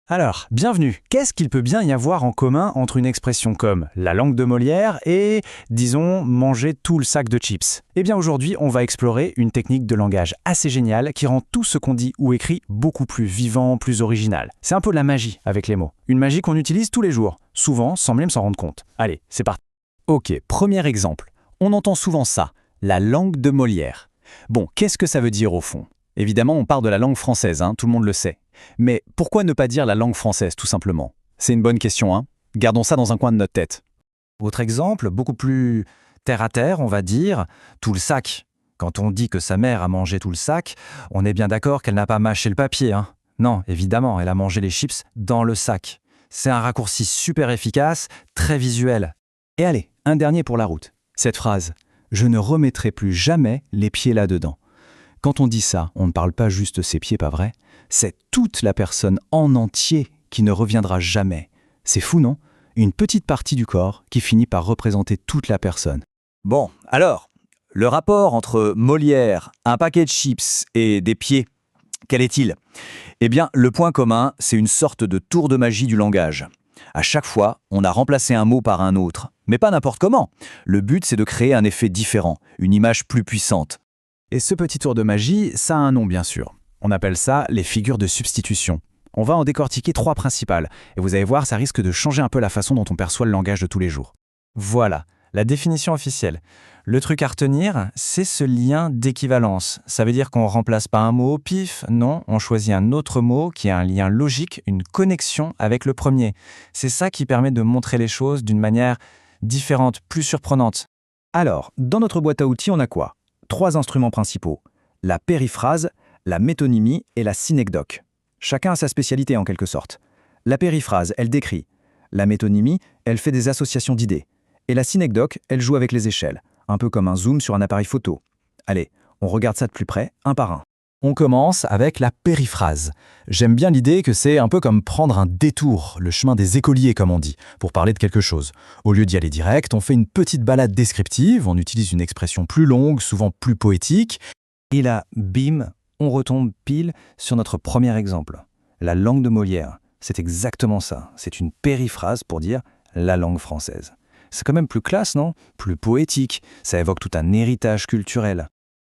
Alors, bienvenue. Qu'est-ce qu'il peut bien y avoir en commun entre une expression comme la langue de Molière et, disons, manger tout le sac de chips? Eh bien aujourd'hui, on va explorer une technique de langage assez géniale qui rend tout ce qu'on dit ou écrit beaucoup plus vivant, plus original. C'est un peu la magie avec les mots. Une magie qu'on utilise tous les jours, souvent sans même s'en rendre compte. Allez, c'est parti. Ok, premier exemple. On entend souvent ça, la langue de Molière. Bon, qu'est-ce que ça veut dire au fond? Évidemment, on parle de la langue française, tout le monde le sait. Mais pourquoi ne pas dire la langue française, tout simplement? C'est une bonne question, Gardons ça dans un coin de notre tête. Autre exemple, beaucoup plus terre-à-terre, on va dire, tout le sac. Quand on dit que sa mère a mangé tout le sac, on est bien d'accord qu'elle n'a pas mâché le papier, Non, évidemment, elle a mangé les chips dans le sac. C'est un raccourci super efficace, très visuel. Et allez, un dernier pour la route. Cette phrase « Je ne remettrai plus jamais les pieds là-dedans ». Quand on dit ça, on ne parle pas juste ses pieds, pas vrai? C'est toute la personne en entier qui ne reviendra jamais. C'est fou, non? Une petite partie du corps qui finit par représenter toute la personne. Bon, alors, le rapport entre Molière, un paquet de chips et des pieds, quel est-il? Eh bien, le point commun, c'est une sorte de tour de magie du langage. À chaque fois, on a remplacé un mot par un autre. Mais pas n'importe comment. Le but, c'est de créer un effet différent, une image plus puissante. Et ce petit tour de magie, ça a un nom bien sûr. On appelle ça les figures de substitution. On va en décortiquer 3 principales, et vous allez voir, ça risque de changer un peu la façon dont on perçoit le langage de tous les jours. Voilà, la définition officielle. Le truc à retenir, c'est ce lien d'équivalence. Ça veut dire qu'on remplace pas un mot au pif, non, on choisit un autre mot qui a un lien logique, une connexion avec le premier. C'est ça qui permet de montrer les choses d'une manière différente, plus surprenante. Alors, dans notre boîte à outils, on a quoi? 3 instruments principaux, la périphrase, la métonymie et la synecdoque. Chacun a sa spécialité en quelque sorte. La périphrase, elle décrit. La métonymie, elle fait des associations d'idées. Et la synecdoque, elle joue avec les échelles, un peu comme un zoom sur un appareil photo. Allez, on regarde ça de plus près, un par un. On commence avec la périphrase. J'aime bien l'idée que c'est un peu comme prendre un détour, le chemin des écoliers comme on dit, pour parler de quelque chose. Au lieu d'y aller direct, on fait une petite balade descriptive, on utilise une expression plus longue, souvent plus poétique. Et là, bim, on retombe pile sur notre premier exemple. La langue de Molière, c'est exactement ça. C'est une périphrase pour dire la langue française. C'est quand même plus classe, non? Plus poétique, ça évoque tout un héritage culturel.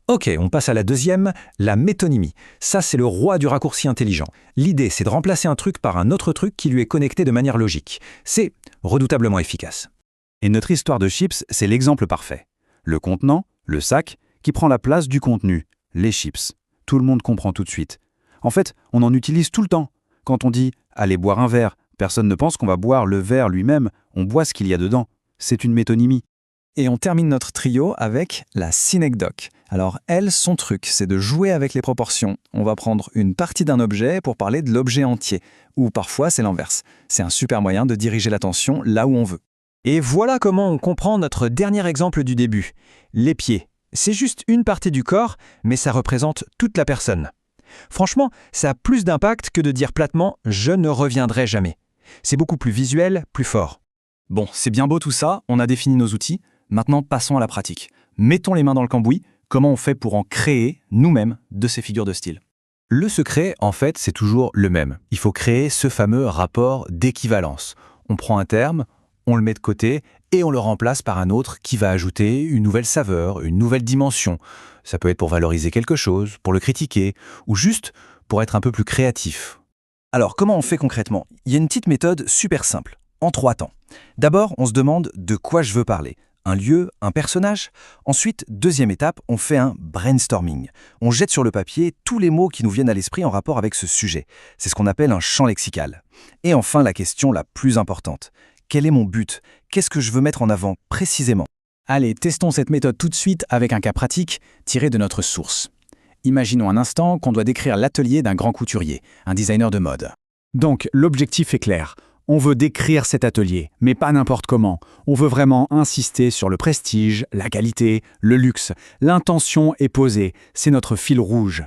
Ok, on passe à la deuxième, la métonymie. Ça, c'est le roi du raccourci intelligent. L'idée, c'est de remplacer un truc par un autre truc qui lui est connecté de manière logique. C'est redoutablement efficace. Et notre histoire de chips, c'est l'exemple parfait. Le contenant, le sac, qui prend la place du contenu, les chips. Tout le monde comprend tout de suite. En fait, on en utilise tout le temps. Quand on dit « allez boire un verre », personne ne pense qu'on va boire le verre lui-même, on boit ce qu'il y a dedans. C'est une métonymie. Et on termine notre trio avec la synecdoque. Alors elle, son truc, c'est de jouer avec les proportions. On va prendre une partie d'un objet pour parler de l'objet entier. Ou parfois c'est l'inverse. C'est un super moyen de diriger l'attention là où on veut. Et voilà comment on comprend notre dernier exemple du début. Les pieds. C'est juste une partie du corps, mais ça représente toute la personne. Franchement, ça a plus d'impact que de dire platement « je ne reviendrai jamais ». C'est beaucoup plus visuel, plus fort. Bon, c'est bien beau tout ça, on a défini nos outils. Maintenant, passons à la pratique. Mettons les mains dans le cambouis. Comment on fait pour en créer, nous-mêmes, de ces figures de style? Le secret, en fait, c'est toujours le même. Il faut créer ce fameux rapport d'équivalence. On prend un terme, on le met de côté et on le remplace par un autre qui va ajouter une nouvelle saveur, une nouvelle dimension. Ça peut être pour valoriser quelque chose, pour le critiquer, ou juste pour être un peu plus créatif. Alors, comment on fait concrètement? Il y a une petite méthode super simple, en 3 temps. D'abord, on se demande de quoi je veux parler. Un lieu, un personnage. Ensuite, deuxième étape, on fait un brainstorming. On jette sur le papier tous les mots qui nous viennent à l'esprit en rapport avec ce sujet. C'est ce qu'on appelle un champ lexical. Et enfin, la question la plus importante. Quel est mon but? Qu'est-ce que je veux mettre en avant précisément? Allez, testons cette méthode tout de suite avec un cas pratique tiré de notre source. Imaginons un instant qu'on doit décrire l'atelier d'un grand couturier, un designer de mode. Donc, l'objectif est clair. On veut décrire cet atelier, mais pas n'importe comment. On veut vraiment insister sur le prestige, la qualité, le luxe. L'intention est posée, c'est notre fil rouge.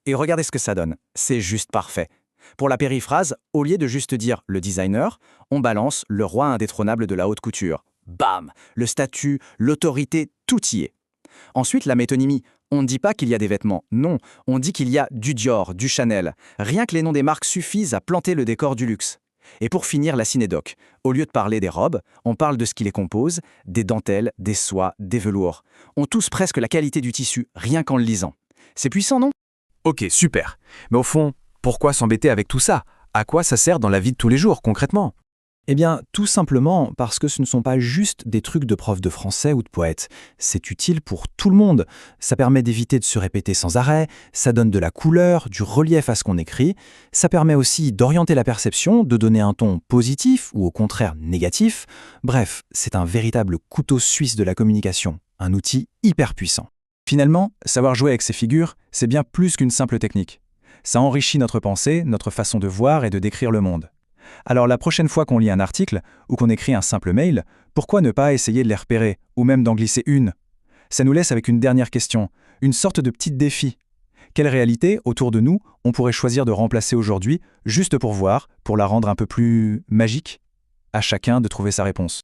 Et regardez ce que ça donne, c'est juste parfait. Pour la périphrase, au lieu de juste dire « le designer », on balance le roi indétrônable de la haute couture. Bam! Le statut, l'autorité, tout y est. Ensuite, la métonymie. On ne dit pas qu'il y a des vêtements, non, on dit qu'il y a du Dior, du Chanel. Rien que les noms des marques suffisent à planter le décor du luxe. Et pour finir, la synédoque. Au lieu de parler des robes, on parle de ce qui les compose, des dentelles, des soies, des velours. On touche presque la qualité du tissu, rien qu'en le lisant. C'est puissant, non? Ok, super. Mais au fond, pourquoi s'embêter avec tout ça? À quoi ça sert dans la vie de tous les jours, concrètement? Eh bien, tout simplement parce que ce ne sont pas juste des trucs de prof de français ou de poète. C'est utile pour tout le monde. Ça permet d'éviter de se répéter sans arrêt, ça donne de la couleur, du relief à ce qu'on écrit, ça permet aussi d'orienter la perception, de donner un ton positif ou au contraire négatif. Bref, c'est un véritable couteau suisse de la communication, un outil hyper puissant. Finalement, savoir jouer avec ces figures, c'est bien plus qu'une simple technique. Ça enrichit notre pensée, notre façon de voir et de décrire le monde. Alors la prochaine fois qu'on lit un article ou qu'on écrit un simple mail, pourquoi ne pas essayer de les repérer ou même d'en glisser une? Ça nous laisse avec une dernière question, une sorte de petit défi. Quelle réalité, autour de nous, on pourrait choisir de remplacer aujourd'hui, juste pour voir, pour la rendre un peu plus magique? À chacun de trouver sa réponse.